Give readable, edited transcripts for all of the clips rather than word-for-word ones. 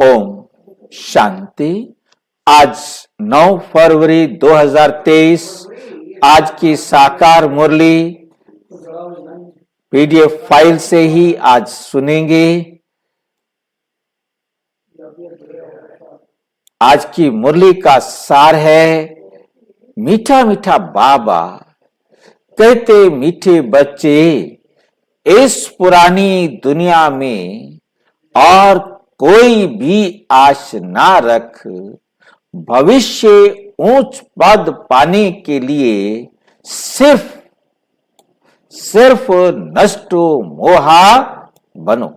ओम शांति। आज 9 फरवरी 2023 आज की साकार मुरली पीडीएफ फाइल से ही आज सुनेंगे। आज की मुरली का सार है, मीठा मीठा बाबा कहते मीठे बच्चे, इस पुरानी दुनिया में और कोई भी आश ना रख। भविष्य ऊंच पद पाने के लिए सिर्फ नष्टो मोहा बनो।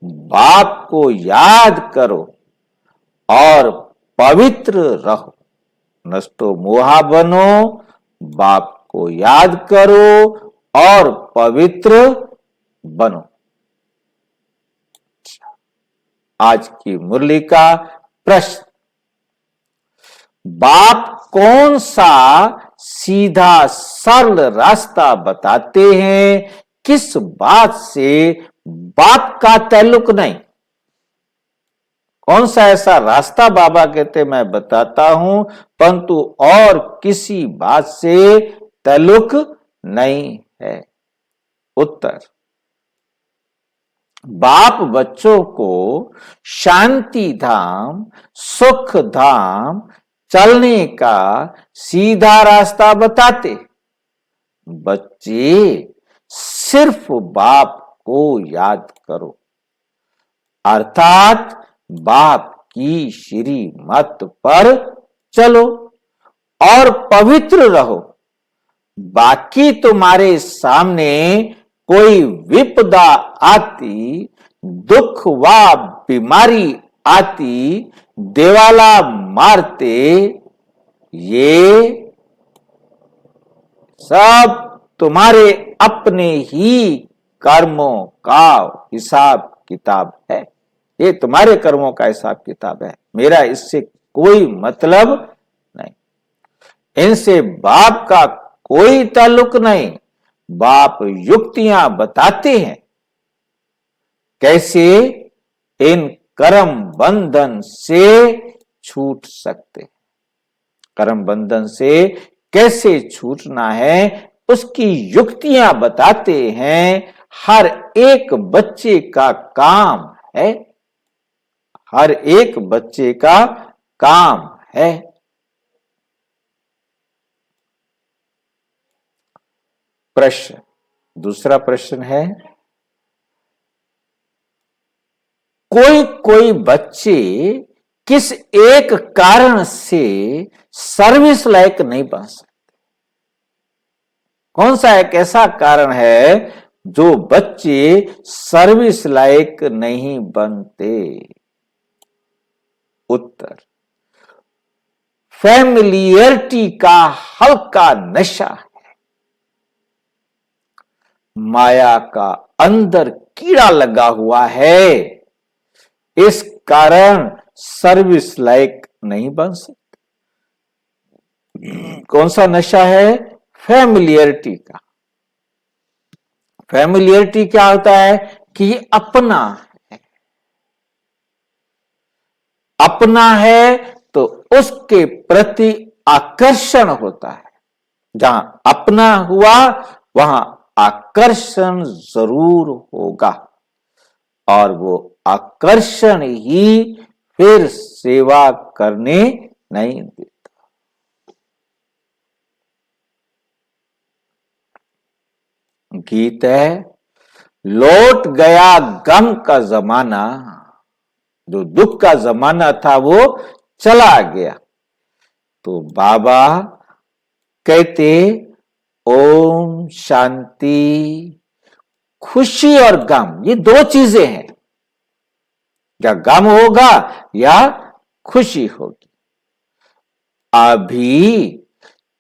बाप को याद करो और पवित्र रहो। नष्टो मोहा बनो, बाप को याद करो और पवित्र बनो। आज की मुरली का प्रश्न, बाप कौन सा सीधा सरल रास्ता बताते हैं? किस बात से बाप का ताल्लुक नहीं? कौन सा ऐसा रास्ता बाबा कहते मैं बताता हूं, परंतु और किसी बात से ताल्लुक नहीं है? उत्तर, बाप बच्चों को शांति धाम, सुख धाम चलने का सीधा रास्ता बताते। बच्चे सिर्फ बाप को याद करो, अर्थात बाप की श्रीमत पर चलो और पवित्र रहो। बाकी तुम्हारे सामने कोई विपदा आती, दुख व बीमारी आती, देवाला मारते, ये सब तुम्हारे अपने ही कर्मों का हिसाब किताब है। ये तुम्हारे कर्मों का हिसाब किताब है, मेरा इससे कोई मतलब नहीं। इनसे बाप का कोई ताल्लुक नहीं। बाप युक्तियां बताते हैं कैसे इन कर्म बंधन से छूट सकते। कर्म बंधन से कैसे छूटना है उसकी युक्तियां बताते हैं। हर एक बच्चे का काम है, हर एक बच्चे का काम है। प्रश्न, दूसरा प्रश्न है, कोई बच्चे किस एक कारण से सर्विस लायक नहीं बन सकते? कौन सा एक ऐसा कारण है जो बच्चे सर्विस लायक नहीं बनते? उत्तर, फैमिलियरिटी का हल्का नशा है। माया का अंदर कीड़ा लगा हुआ है, इस कारण सर्विस लायक नहीं बन सकते। कौन सा नशा है? फैमिलियरिटी का। फैमिलियरिटी क्या होता है कि ये अपना है, अपना है तो उसके प्रति आकर्षण होता है। जहां अपना हुआ वहां आकर्षण जरूर होगा, और वो आकर्षण ही फिर सेवा करने नहीं देता। गीत है, लौट गया गम का जमाना। जो दुख का जमाना था वो चला गया। तो बाबा कहते, ओम शांति। खुशी और गम ये दो चीजें हैं, या गम होगा या खुशी होगी। अभी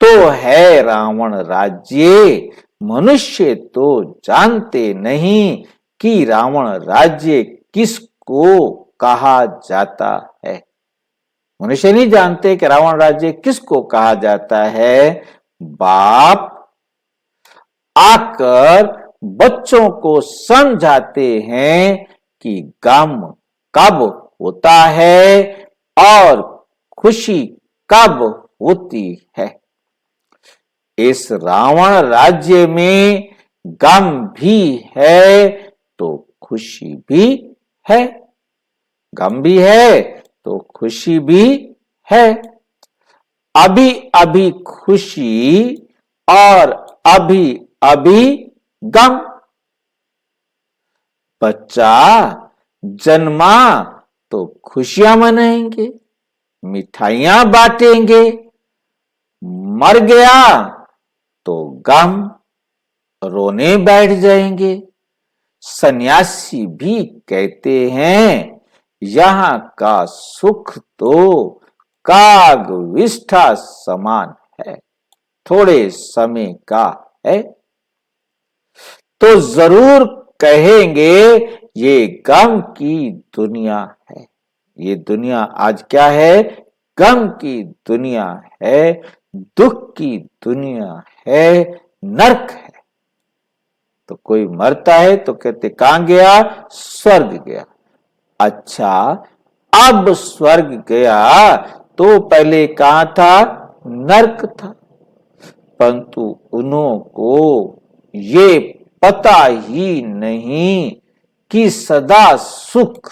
तो है रावण राज्य, मनुष्य तो जानते नहीं कि रावण राज्य किसको कहा जाता है। मनुष्य नहीं जानते कि रावण राज्य किसको कहा जाता है। बाप आकर बच्चों को समझाते हैं कि गम कब होता है और खुशी कब होती है। इस रावण राज्य में गम भी है तो खुशी भी है, गम भी है तो खुशी भी है। अभी अभी खुशी और अभी अभी गम। बच्चा जन्मा तो खुशियां मनाएंगे, मिठाइयां बांटेंगे, मर गया तो गम, रोने बैठ जाएंगे। सन्यासी भी कहते हैं यहाँ का सुख तो काग विष्ठा समान है, थोड़े समय का है। तो जरूर कहेंगे ये गम की दुनिया है। ये दुनिया आज क्या है? गम की दुनिया है, दुख की दुनिया है, नरक है। तो कोई मरता है तो कहते कहां गया? स्वर्ग गया। अच्छा, अब स्वर्ग गया तो पहले कहां था? नरक था। परंतु उन्हों को ये पता ही नहीं कि सदा सुख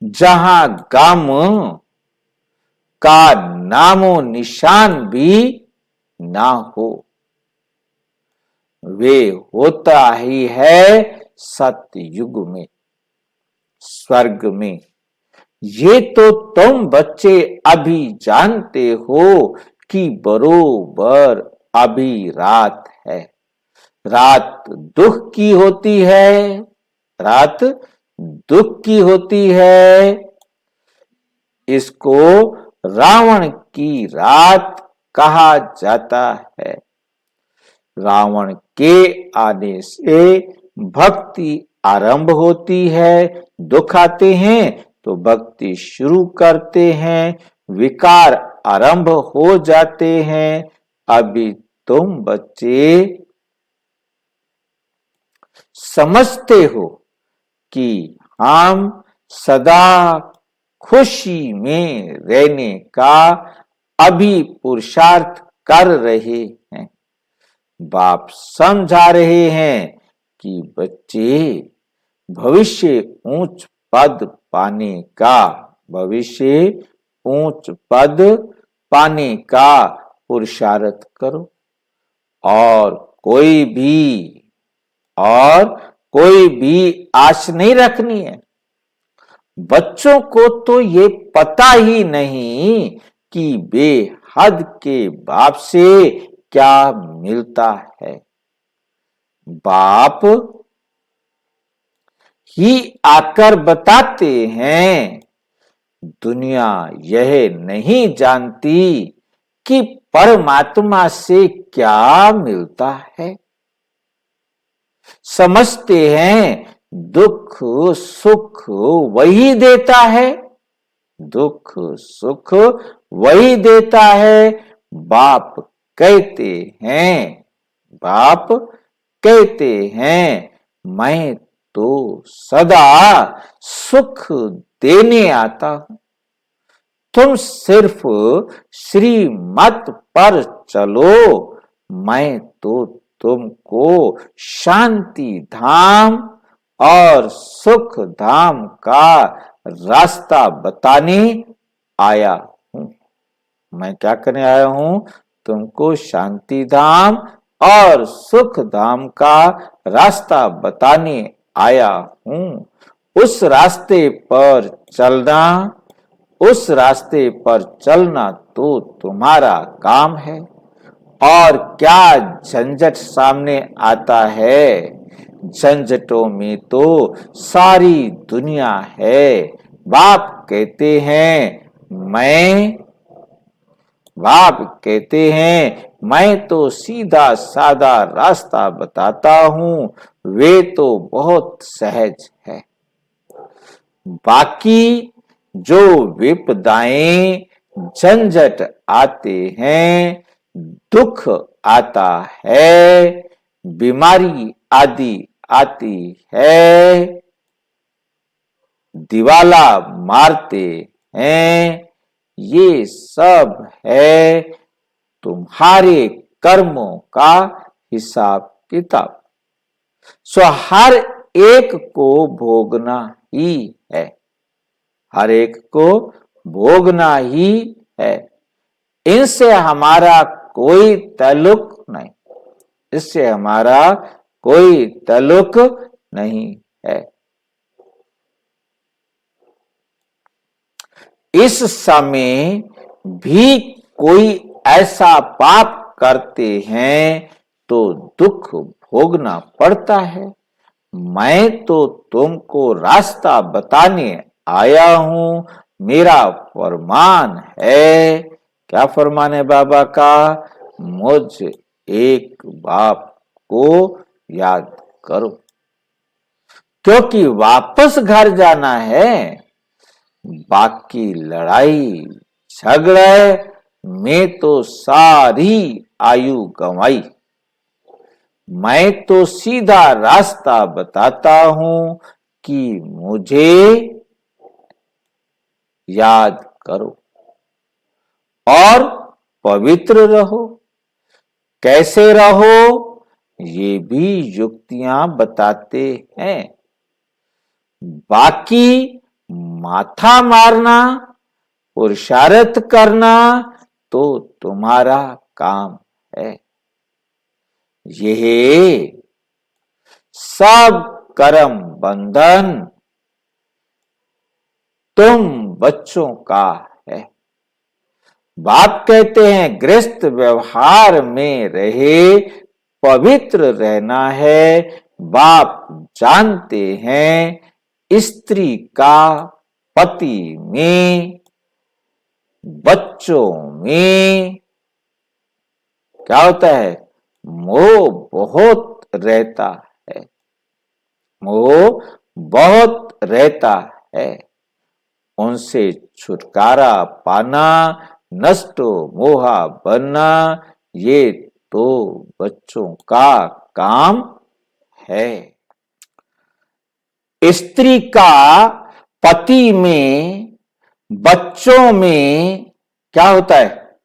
जहां गम का नामो निशान भी ना हो, वे होता ही है सतयुग में, स्वर्ग में। ये तो तुम बच्चे अभी जानते हो कि बरोबर अभी रात है। रात दुख की होती है, रात दुख की होती है। इसको रावण की रात कहा जाता है। रावण के आने से भक्ति आरंभ होती है, दुख आते हैं तो भक्ति शुरू करते हैं, विकार आरंभ हो जाते हैं। अभी तुम बच्चे समझते हो कि हम सदा खुशी में रहने का अभी पुरुषार्थ कर रहे हैं। बाप समझा रहे हैं कि बच्चे भविष्य ऊंच पद पाने का, भविष्य ऊंच पद पाने का पुरुषार्थ करो। और कोई भी आश नहीं रखनी है। बच्चों को तो ये पता ही नहीं कि बेहद के बाप से क्या मिलता है। बाप ही आकर बताते हैं। दुनिया यह नहीं जानती कि परमात्मा से क्या मिलता है। समझते हैं दुख सुख वही देता है, दुख सुख वही देता है। बाप कहते हैं, बाप कहते हैं मैं तो सदा सुख देने आता हूं। तुम सिर्फ श्रीमत पर चलो, मैं तो तुमको शांति धाम और सुख धाम का रास्ता बताने आया हूं। मैं क्या करने आया हूं? तुमको शांति धाम और सुख धाम का रास्ता बताने आया हूं। उस रास्ते पर चलना, उस रास्ते पर चलना तो तुम्हारा काम है। और क्या झंझट सामने आता है? झंझटों में तो सारी दुनिया है। बाप कहते हैं मैं तो सीधा साधा रास्ता बताता हूं, वे तो बहुत सहज है। बाकी जो विपदाएं झंझट आते हैं, दुख आता है, बीमारी आदि आती है, दिवाला मारते हैं, ये सब है तुम्हारे कर्मों का हिसाब किताब। सो हर एक को भोगना ही है, हर एक को भोगना ही है। इनसे हमारा कोई ताल्लुक नहीं, इससे हमारा कोई ताल्लुक नहीं है। इस समय भी कोई ऐसा पाप करते हैं तो दुख भोगना पड़ता है। मैं तो तुमको रास्ता बताने आया हूं, मेरा फरमान है। क्या फरमान है बाबा का? मुझ एक बाप को याद करो, क्योंकि वापस घर जाना है। बाकी लड़ाई झगड़े में तो सारी आयु गंवाई। मैं तो सीधा रास्ता बताता हूं कि मुझे याद करो और पवित्र रहो। कैसे रहो ये भी युक्तियां बताते हैं। बाकी माथा मारना, पुरुषार्थ करना तो तुम्हारा काम है। यह सब कर्म बंधन तुम बच्चों का है। बाप कहते हैं गृहस्थ व्यवहार में रहे, पवित्र रहना है। बाप जानते हैं स्त्री का पति में, बच्चों में क्या होता है? मोह बहुत रहता है, मोह बहुत रहता है। उनसे छुटकारा पाना, नष्टो मोहा बनना, ये तो बच्चों का काम है। स्त्री का पति में, बच्चों में क्या होता है?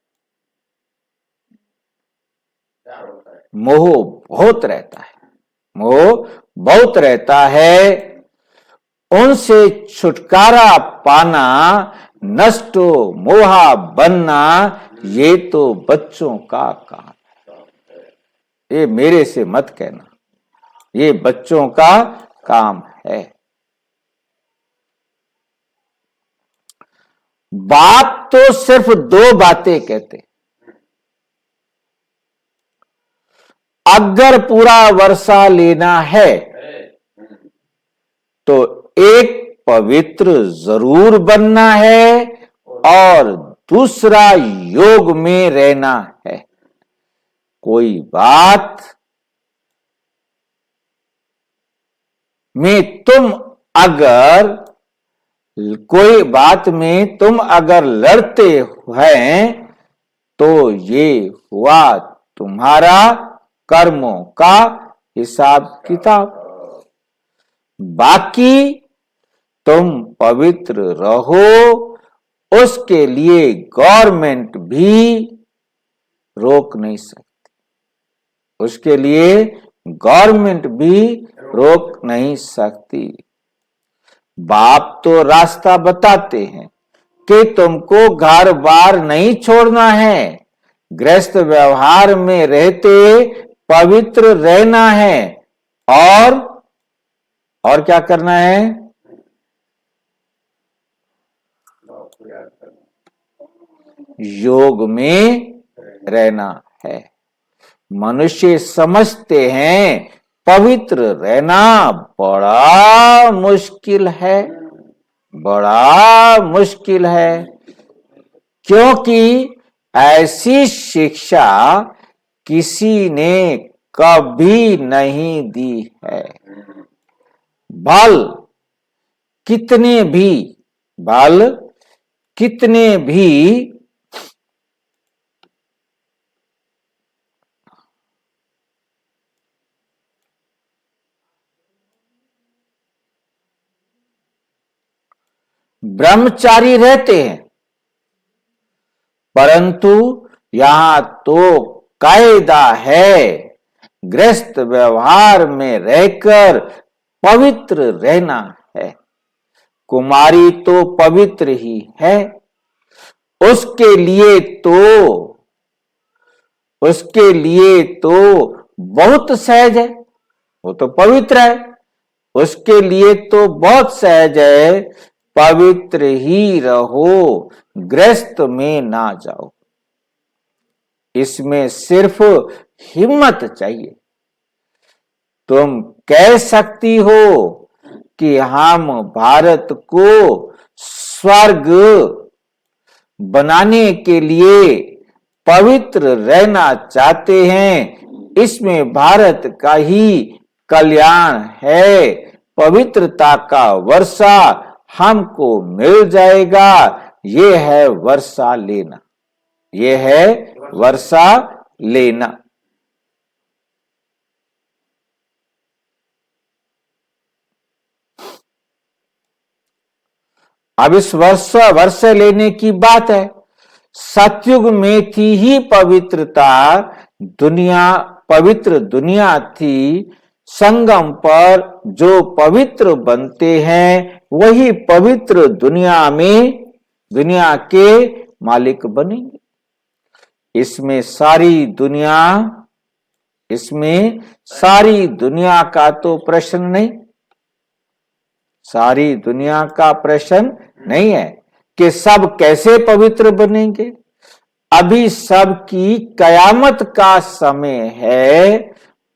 मोह बहुत रहता है, मोह बहुत रहता है। उनसे छुटकारा पाना, नष्टो मोहा बनना, ये तो बच्चों का काम है। ये मेरे से मत कहना, ये बच्चों का काम है। बाप तो सिर्फ दो बातें कहते, अगर पूरा वर्षा लेना है तो एक पवित्र जरूर बनना है और दूसरा योग में रहना है। कोई बात में तुम अगर लड़ते हैं तो ये हुआ तुम्हारा कर्मों का हिसाब किताब। बाकी तुम पवित्र रहो, उसके लिए गवर्नमेंट भी रोक नहीं सकती, उसके लिए गवर्नमेंट भी रोक नहीं सकती। बाप तो रास्ता बताते हैं कि तुमको घर बार नहीं छोड़ना है, गृहस्थ व्यवहार में रहते पवित्र रहना है और क्या करना है? योग में रहना है। मनुष्य समझते हैं पवित्र रहना बड़ा मुश्किल है, बड़ा मुश्किल है, क्योंकि ऐसी शिक्षा किसी ने कभी नहीं दी है। बल कितने भी ब्रह्मचारी रहते हैं, परंतु यहां तो कायदा है गृहस्थ व्यवहार में रहकर पवित्र रहना है। कुमारी तो पवित्र ही है, उसके लिए तो बहुत सहज है, वो तो पवित्र है, उसके लिए तो बहुत सहज है, पवित्र ही रहो, गृहस्थ में ना जाओ। इसमें सिर्फ हिम्मत चाहिए। तुम कह सकती हो कि हम भारत को स्वर्ग बनाने के लिए पवित्र रहना चाहते हैं, इसमें भारत का ही कल्याण है, पवित्रता का वर्षा हमको मिल जाएगा। ये है वर्षा लेना, ये है वर्षा लेना। अब इस वर्ष लेने की बात है। सतयुग में थी ही पवित्रता, पवित्र दुनिया थी। संगम पर जो पवित्र बनते हैं वही पवित्र दुनिया के मालिक बनेंगे। इसमें सारी दुनिया का तो प्रश्न नहीं, सारी दुनिया का प्रश्न नहीं है कि सब कैसे पवित्र बनेंगे। अभी सबकी कयामत का समय है।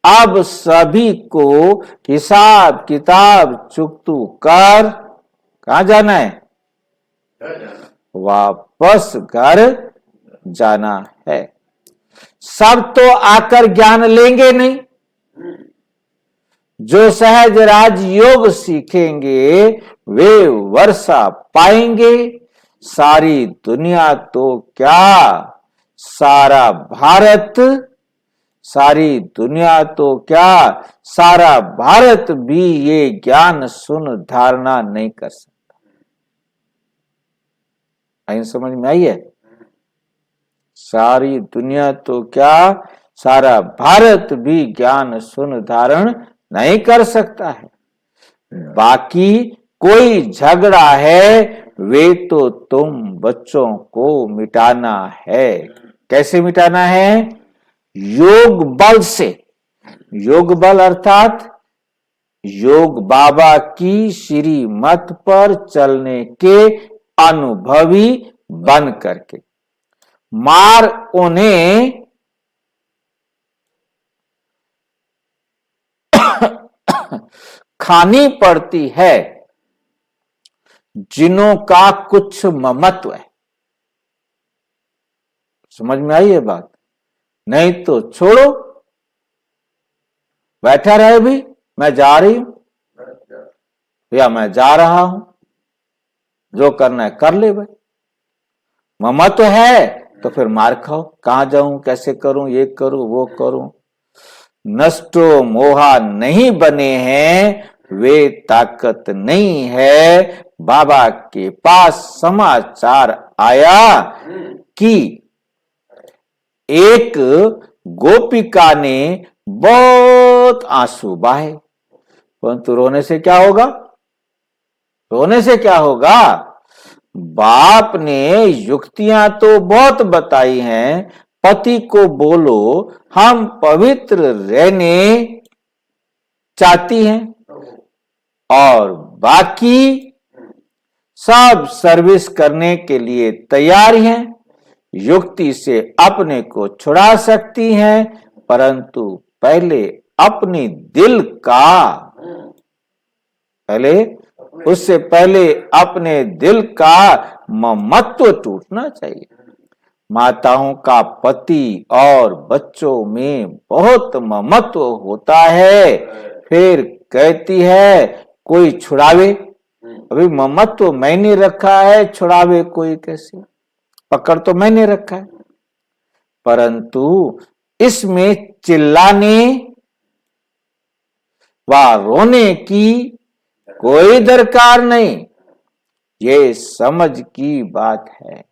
अब सभी को हिसाब किताब चुकतू कर कहां जाना है? वापस घर जाना है। सब तो आकर ज्ञान लेंगे नहीं। जो सहज राजयोग सीखेंगे वे वर्षा पाएंगे। सारी दुनिया तो क्या, सारा भारत भी ये ज्ञान सुन धारणा नहीं कर सकता। आई समझ में आई है? सारी दुनिया तो क्या, सारा भारत भी ज्ञान सुन धारण नहीं कर सकता है। बाकी कोई झगड़ा है वे तो तुम बच्चों को मिटाना है। कैसे मिटाना है? योग बल से। योग बल अर्थात योग बाबा की श्रीमत पर चलने के अनुभवी बन करके। मार उन्हें खानी पड़ती है जिनों का कुछ ममत्व है। समझ में आई है बात? नहीं तो छोड़ो, बैठा रहे भी, मैं जा रही हूं या मैं जा रहा हूं, जो करना है कर ले भाई। ममत्व है तो फिर मार खाओ, कहां जाऊं, कैसे करूं, ये करूं वो करूं। नष्टो मोहा नहीं बने हैं, वे ताकत नहीं है। बाबा के पास समाचार आया कि एक गोपिका ने बहुत आंसू बहाए, परंतु रोने से क्या होगा? रोने से क्या होगा? बाप ने युक्तियां तो बहुत बताई हैं। पति को बोलो हम पवित्र रहने चाहती हैं और बाकी सब सर्विस करने के लिए तैयार हैं। युक्ति से अपने को छुड़ा सकती हैं, परंतु पहले अपने दिल का, उससे पहले अपने दिल का ममत्व टूटना चाहिए। माताओं का पति और बच्चों में बहुत ममत्व होता है, फिर कहती है कोई छुड़ावे। अभी ममत्व मैंने रखा है, छुड़ावे कोई कैसे? पकड़ तो मैंने रखा है। परंतु इसमें चिल्लाने व रोने की कोई दरकार नहीं। ये समझ की बात है।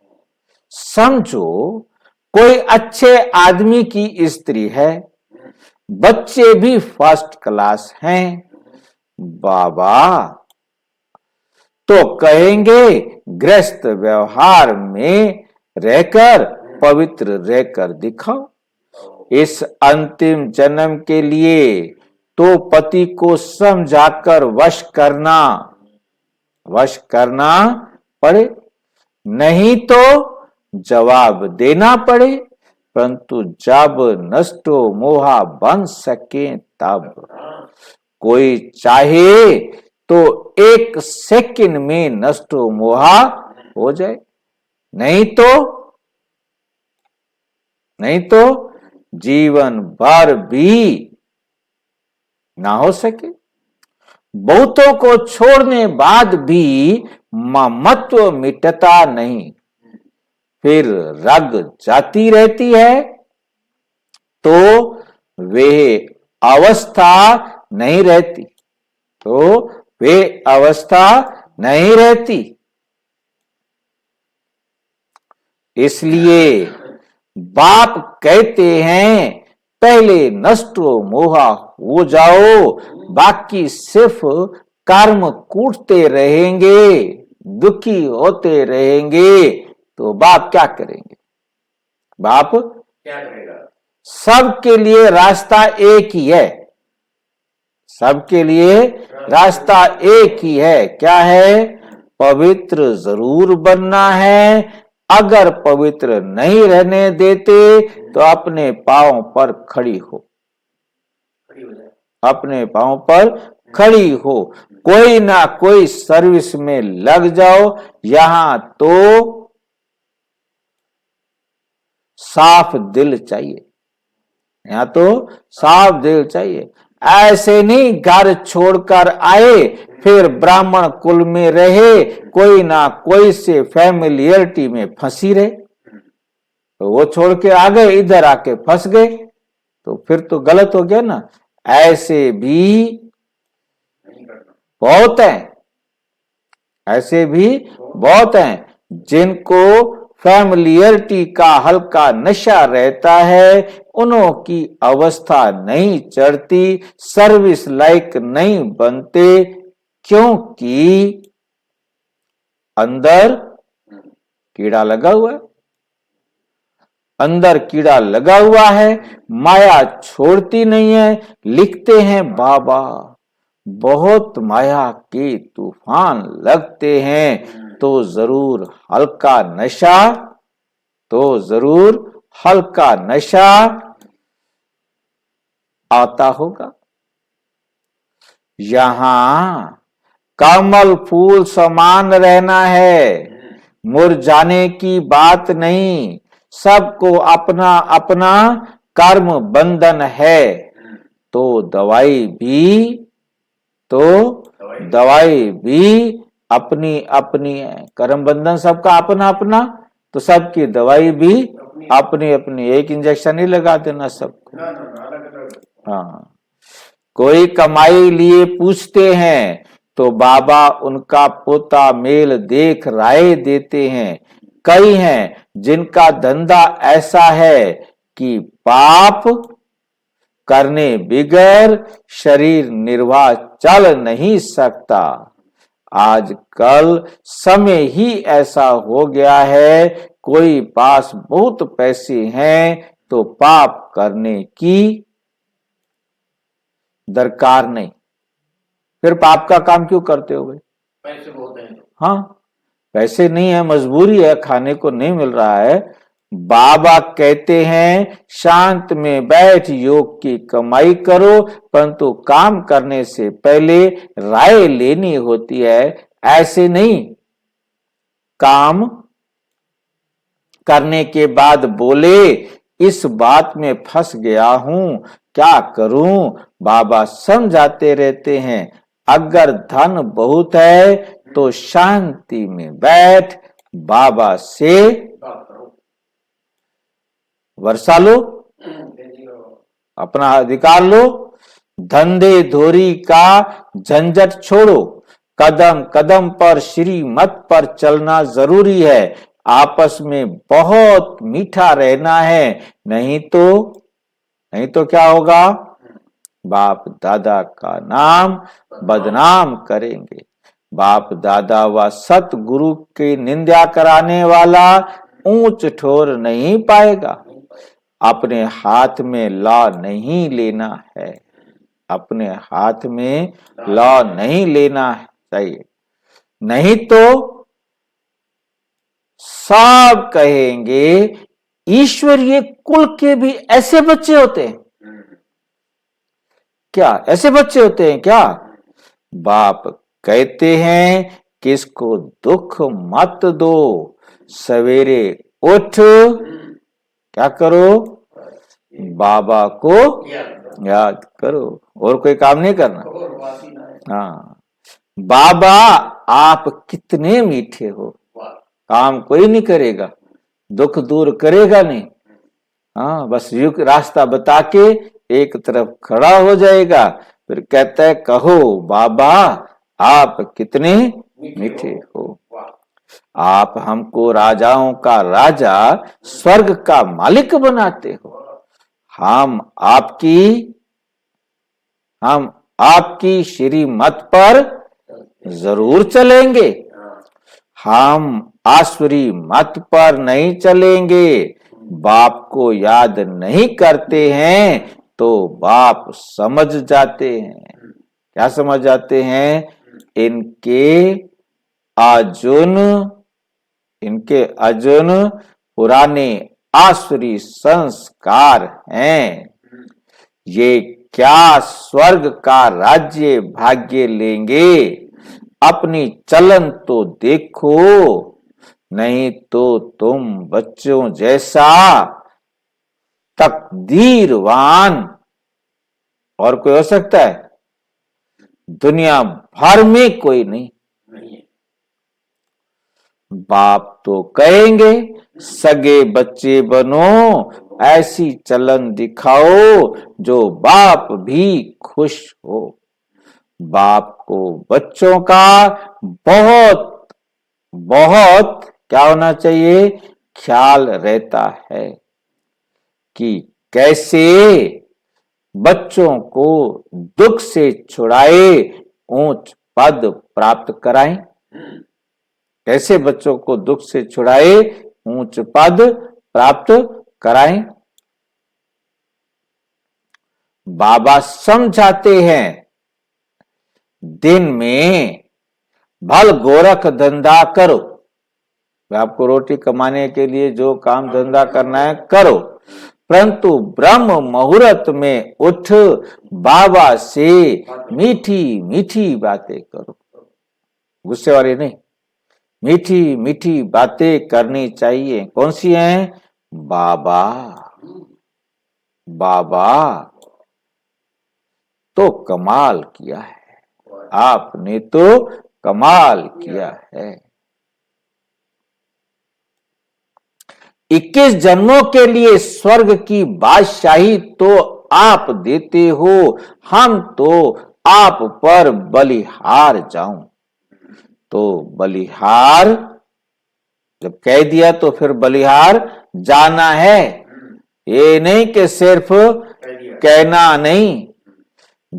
समझो कोई अच्छे आदमी की स्त्री है, बच्चे भी फर्स्ट क्लास हैं, बाबा तो कहेंगे गृहस्थ व्यवहार में रहकर पवित्र रहकर दिखाओ। इस अंतिम जन्म के लिए तो पति को समझाकर वश करना पड़े, नहीं तो जवाब देना पड़े। परंतु जब नष्टो मोहा बन सके तब कोई चाहे तो 1 सेकंड में नष्टो मोहा हो जाए, नहीं तो जीवन भर भी ना हो सके। बहुतों को छोड़ने बाद भी ममत्व मिटता नहीं, फिर रग जाती रहती है, तो वे अवस्था नहीं रहती। इसलिए बाप कहते हैं पहले नष्टो मोहा हो जाओ, बाकी सिर्फ कर्म कूटते रहेंगे, दुखी होते रहेंगे, तो बाप क्या करेंगे? बाप क्या करेगा? सबके लिए रास्ता एक ही है, सबके लिए रास्ता एक ही है। क्या है? पवित्र जरूर बनना है। अगर पवित्र नहीं रहने देते तो अपने पांव पर खड़ी हो, अपने पांव पर खड़ी हो। कोई ना कोई सर्विस में लग जाओ। यहां तो साफ दिल चाहिए, यहां तो साफ दिल चाहिए। ऐसे नहीं घर छोड़कर आए फिर ब्राह्मण कुल में रहे, कोई ना कोई से फैमिलियरिटी में फंसी रहे, तो वो छोड़ के आ गए, इधर आके फंस गए, तो फिर तो गलत हो गया ना। ऐसे भी बहुत हैं, ऐसे भी बहुत हैं जिनको फैमिलियरिटी का हल्का नशा रहता है, उन्हों की अवस्था नहीं चढ़ती, सर्विस लायक नहीं बनते, क्योंकि अंदर कीड़ा लगा हुआ है, अंदर कीड़ा लगा हुआ है, माया छोड़ती नहीं है। लिखते हैं बाबा बहुत माया के तूफान लगते हैं, तो जरूर हल्का नशा आता होगा। यहां कमल फूल समान रहना है, मुरझाने की बात नहीं। सबको अपना अपना कर्म बंधन है, तो दवाई भी अपनी अपनी है। कर्म बंधन सबका अपना अपना, तो सबकी दवाई भी अपनी अपनी। एक इंजेक्शन ही लगा देना सबको। हाँ, कोई कमाई लिए पूछते हैं तो बाबा उनका पोता मेल देख राय देते हैं। कई हैं जिनका धंधा ऐसा है कि पाप करने बिगैर शरीर निर्वाह चल नहीं सकता। आजकल समय ही ऐसा हो गया है, कोई पास बहुत पैसे हैं तो पाप करने की दरकार नहीं। फिर पाप का काम क्यों करते हो भाई? पैसे बहुत हैं। हाँ, पैसे नहीं है, मजबूरी है, खाने को नहीं मिल रहा है। बाबा कहते हैं शांत में बैठ योग की कमाई करो, परंतु काम करने से पहले राय लेनी होती है। ऐसे नहीं काम करने के बाद बोले इस बात में फंस गया हूं, क्या करूं? बाबा समझाते रहते हैं अगर धन बहुत है तो शांति में बैठ बाबा से वर्षा लो, अपना अधिकार लो, धंधे धोरी का झंझट छोड़ो, कदम कदम पर श्रीमत पर चलना जरूरी है। आपस में बहुत मीठा रहना है, नहीं तो क्या होगा? बाप दादा का नाम बदनाम करेंगे। बाप दादा व सतगुरु की निंदा कराने वाला ऊंच ठोर नहीं पाएगा। अपने हाथ में लॉ नहीं लेना है, अपने हाथ में लॉ नहीं लेना चाहिए, नहीं तो सब कहेंगे ईश्वरीय कुल के भी ऐसे बच्चे होते हैं क्या? ऐसे बच्चे होते हैं क्या? बाप कहते हैं कि इसको दुख मत दो, सवेरे उठ क्या करो? बाबा को याद करो, और कोई काम नहीं करना। हाँ, बाबा आप कितने मीठे हो, काम कोई नहीं करेगा, दुख दूर करेगा नहीं। हाँ, बस युग रास्ता बता के एक तरफ खड़ा हो जाएगा, फिर कहता है कहो बाबा आप कितने मीठे हो। आप हमको राजाओं का राजा, स्वर्ग का मालिक बनाते हो। हम आपकी श्रीमत पर जरूर चलेंगे, हम आसुरी मत पर नहीं चलेंगे। बाप को याद नहीं करते हैं तो बाप समझ जाते हैं। क्या समझ जाते हैं? इनके अर्जुन पुराने आसुरी संस्कार हैं। ये क्या स्वर्ग का राज्य भाग्य लेंगे? अपनी चलन तो देखो, नहीं तो तुम बच्चों जैसा तकदीरवान और कोई हो सकता है? दुनिया भर में कोई नहीं। बाप तो कहेंगे सगे बच्चे बनो, ऐसी चलन दिखाओ जो बाप भी खुश हो। बाप को बच्चों का बहुत बहुत क्या होना चाहिए? ख्याल रहता है कि कैसे बच्चों को दुख से छुड़ाए, ऊंच पद प्राप्त कराएं। कैसे बच्चों को दुख से छुड़ाए, ऊंच पद प्राप्त कराएं। बाबा समझाते हैं दिन में भल गोरख धंधा करो, आपको रोटी कमाने के लिए जो काम धंधा करना है करो, परंतु ब्रह्म मुहूर्त में उठ बाबा से मीठी मीठी बातें करो। गुस्से वाली नहीं, मीठी मीठी बातें करनी चाहिए। कौन सी हैं? बाबा बाबा तो कमाल किया है, आपने तो कमाल किया है। 21 जन्मों के लिए स्वर्ग की बादशाही तो आप देते हो, हम तो आप पर बलिहार जाऊं। तो बलिहार जब कह दिया तो फिर बलिहार जाना है। ये नहीं कि सिर्फ कहना नहीं,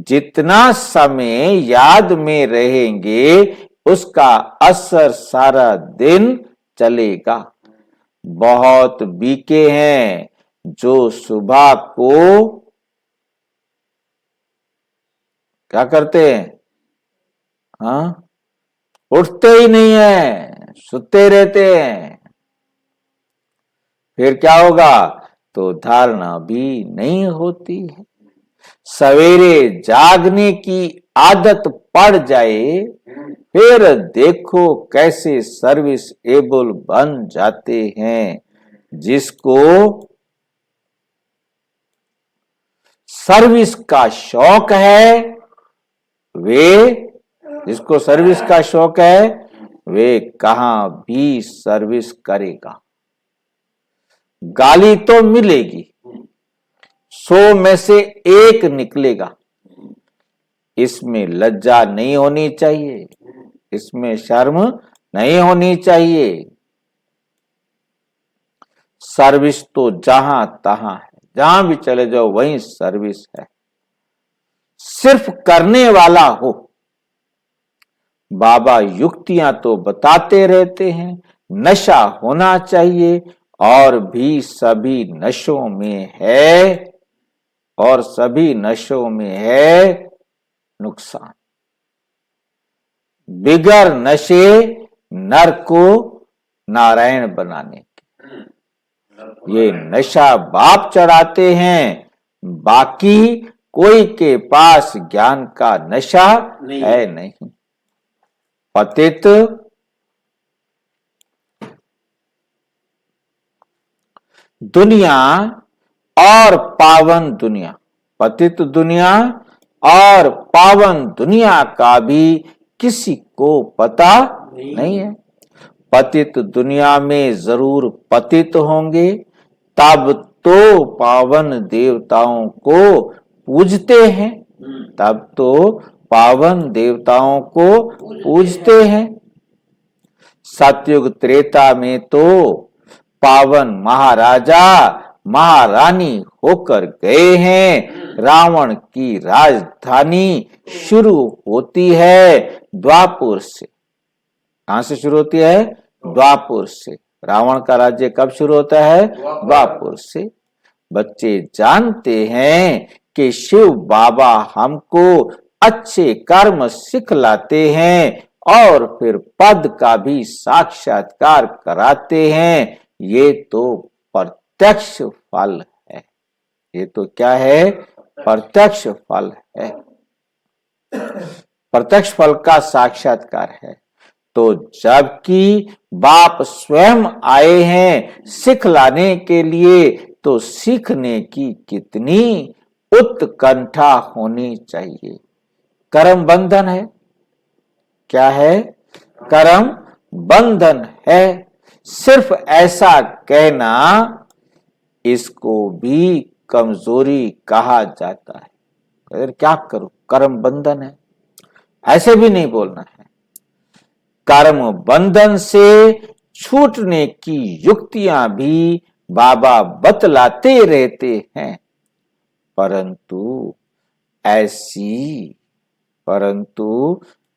जितना समय याद में रहेंगे उसका असर सारा दिन चलेगा। बहुत बीके हैं जो सुबह को क्या करते हैं? हाँ, उठते ही नहीं है, सुते रहते हैं। फिर क्या होगा? तो धारणा भी नहीं होती है। सवेरे जागने की आदत पड़ जाए, फिर देखो कैसे सर्विस एबल बन जाते हैं। जिसको सर्विस का शौक है जिसको सर्विस का शौक है वे कहां भी सर्विस करेगा। गाली तो मिलेगी, 100 में से 1 निकलेगा। इसमें लज्जा नहीं होनी चाहिए। इसमें शर्म नहीं होनी चाहिए। सर्विस तो जहां तहां है, जहां भी चले जाओ वहीं सर्विस है। सिर्फ करने वाला हो। बाबा युक्तियां तो बताते रहते हैं, नशा होना चाहिए, और भी सभी नशों में है, और सभी नशों में है नुकसान। बिगर नशे नर को नारायण बनाने के, ये नशा बाप चढ़ाते हैं, बाकी कोई के पास ज्ञान का नशा है नहीं। पतित दुनिया और पावन दुनिया, पतित दुनिया और पावन दुनिया का भी किसी को पता नहीं है। पतित दुनिया में जरूर पतित होंगे, तब तो पावन देवताओं को पूजते हैं, तब तो पावन देवताओं को पूजते हैं। सतयुग त्रेता में तो पावन महाराजा महारानी होकर गए हैं। रावण की राजधानी शुरू होती है द्वापुर से। कहां से शुरू होती है? द्वापुर से। रावण का राज्य कब शुरू होता है? द्वापुर से। बच्चे जानते हैं कि शिव बाबा हमको अच्छे कर्म सिखलाते हैं और फिर पद का भी साक्षात्कार कराते हैं। ये तो प्रत्यक्ष फल है। ये तो क्या है? प्रत्यक्ष फल है। प्रत्यक्ष फल का साक्षात्कार है। तो जबकि बाप स्वयं आए हैं सिखलाने के लिए, तो सीखने की कितनी उत्कंठा होनी चाहिए। कर्म बंधन है। क्या है? कर्म बंधन है। सिर्फ ऐसा कहना, इसको भी कमजोरी कहा जाता है। अगर क्या करूं, कर्म बंधन है, ऐसे भी नहीं बोलना है। कर्म बंधन से छूटने की युक्तियां भी बाबा बतलाते रहते हैं, परंतु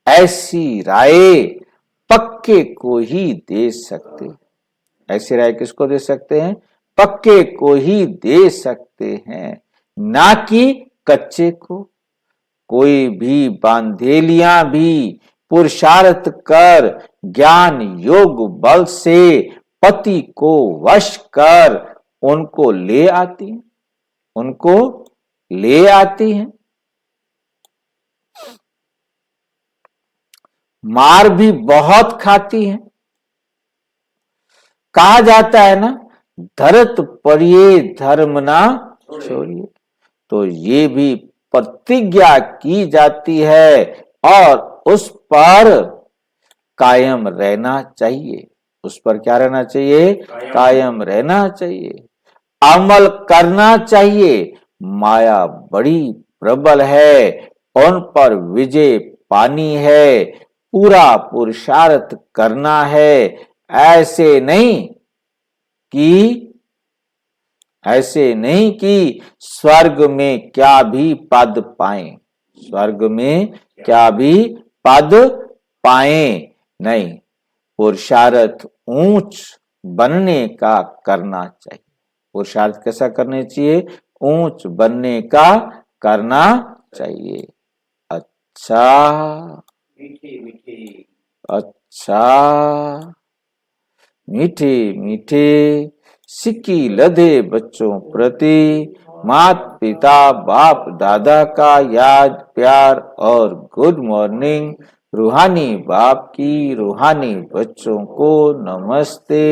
ऐसी राय पक्के को ही दे सकते। ऐसी राय किसको दे सकते हैं? पक्के को ही दे सकते हैं, ना कि कच्चे को। कोई भी बांधेलियां भी पुरुषार्थ कर ज्ञान योग बल से पति को वश कर उनको ले आती हैं, उनको ले आती हैं। मार भी बहुत खाती हैं। कहा जाता है ना, धरत परिये धर्म ना छोड़िए। तो ये भी प्रतिज्ञा की जाती है और उस पर कायम रहना चाहिए। उस पर क्या रहना चाहिए? कायम रहना चाहिए, अमल करना चाहिए। माया बड़ी प्रबल है, उन पर विजय पानी है, पूरा पुरुषार्थ करना है। ऐसे नहीं कि स्वर्ग में क्या भी पद पाएं, स्वर्ग में क्या भी पद पाएं। नहीं, पुरुषार्थ ऊंच बनने का करना चाहिए। पुरुषार्थ कैसा करने चाहिए? ऊंच बनने का करना चाहिए। अच्छा, अच्छा, मीठे मीठे सिक्की लदे बच्चों प्रति माता पिता बाप दादा का याद प्यार और गुड मॉर्निंग। रूहानी बाप की रूहानी बच्चों को नमस्ते।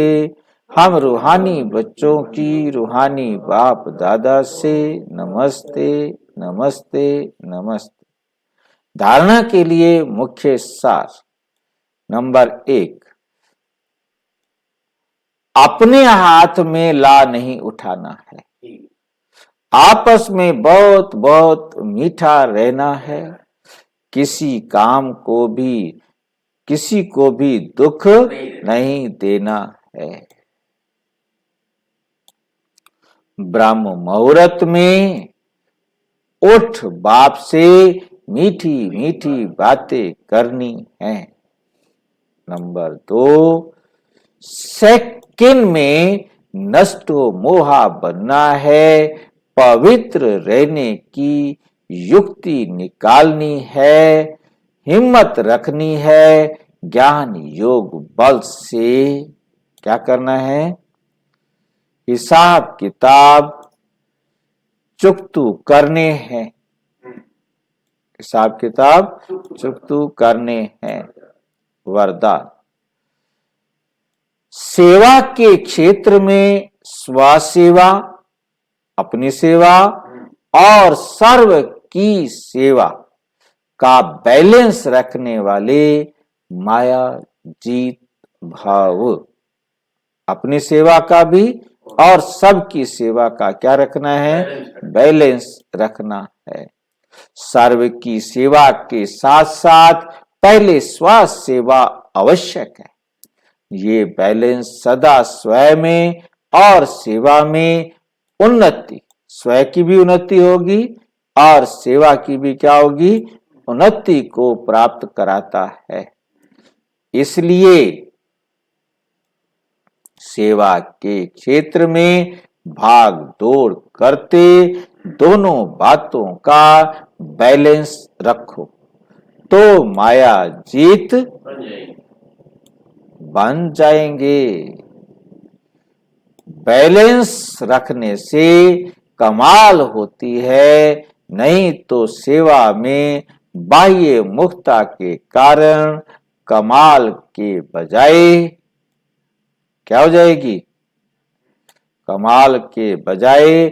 हम रूहानी बच्चों की रूहानी बाप दादा से नमस्ते नमस्ते नमस्ते। धारणा के लिए मुख्य सार। नंबर 1, अपने हाथ में ला नहीं उठाना है। आपस में बहुत बहुत मीठा रहना है। किसी काम को भी किसी को भी दुख नहीं देना है। ब्रह्म मुहूर्त में उठ बाप से मीठी मीठी बातें करनी है। नंबर 2, सेकंड में नष्टो मोहा बनना है, पवित्र रहने की युक्ति निकालनी है, हिम्मत रखनी है, ज्ञान योग बल से क्या करना है, हिसाब किताब चुकतू करने हैं, हिसाब किताब चुकतू करने हैं। वरदान, सेवा के क्षेत्र में स्वसेवा, अपनी सेवा और सर्व की सेवा का बैलेंस रखने वाले माया जीत भाव, अपनी सेवा का भी और सबकी सेवा का क्या रखना है, बैलेंस रखना है। सर्व की सेवा के साथ साथ पहले स्व सेवा आवश्यक है। ये बैलेंस सदा स्वयं में और सेवा में उन्नति, स्वयं की भी उन्नति होगी और सेवा की भी क्या होगी, उन्नति को प्राप्त कराता है। इसलिए सेवा के क्षेत्र में भाग दौड़ करते दोनों बातों का बैलेंस रखो तो माया जीत बन जाएंगे। बैलेंस रखने से कमाल होती है, नहीं तो सेवा में बाह्य मुक्ता के कारण कमाल के बजाय क्या हो जाएगी, कमाल के बजाय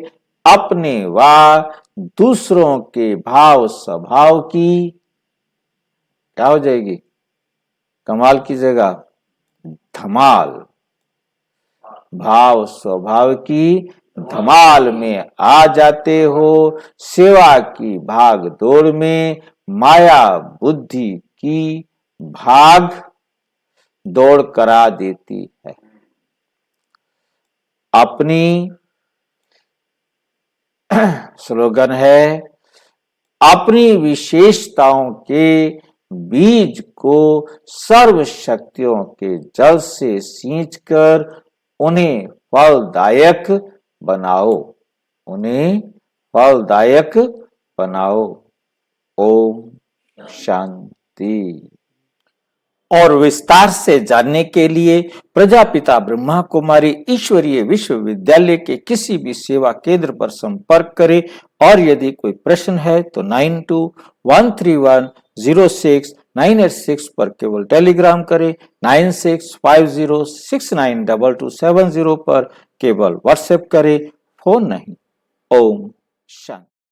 अपने व दूसरों के भाव स्वभाव की क्या हो जाएगी, कमाल की जगह धमाल, भाव स्वभाव की धमाल में आ जाते हो। सेवा की भाग दौड़ में माया बुद्धि की भाग दौड़ करा देती है। अपनी स्लोगन है, अपनी विशेषताओं के बीज को सर्व शक्तियों के जल से सींचकर उन्हें फलदायक बनाओ, उन्हें फलदायक बनाओ। ओम शांति। और विस्तार से जानने के लिए प्रजापिता ब्रह्मा कुमारी ईश्वरीय विश्वविद्यालय के किसी भी सेवा केंद्र पर संपर्क करें और यदि कोई प्रश्न है तो 9213106986 पर केवल टेलीग्राम करें, 9650692270 पर केवल व्हाट्सएप करें, फोन नहीं। ओम शांति।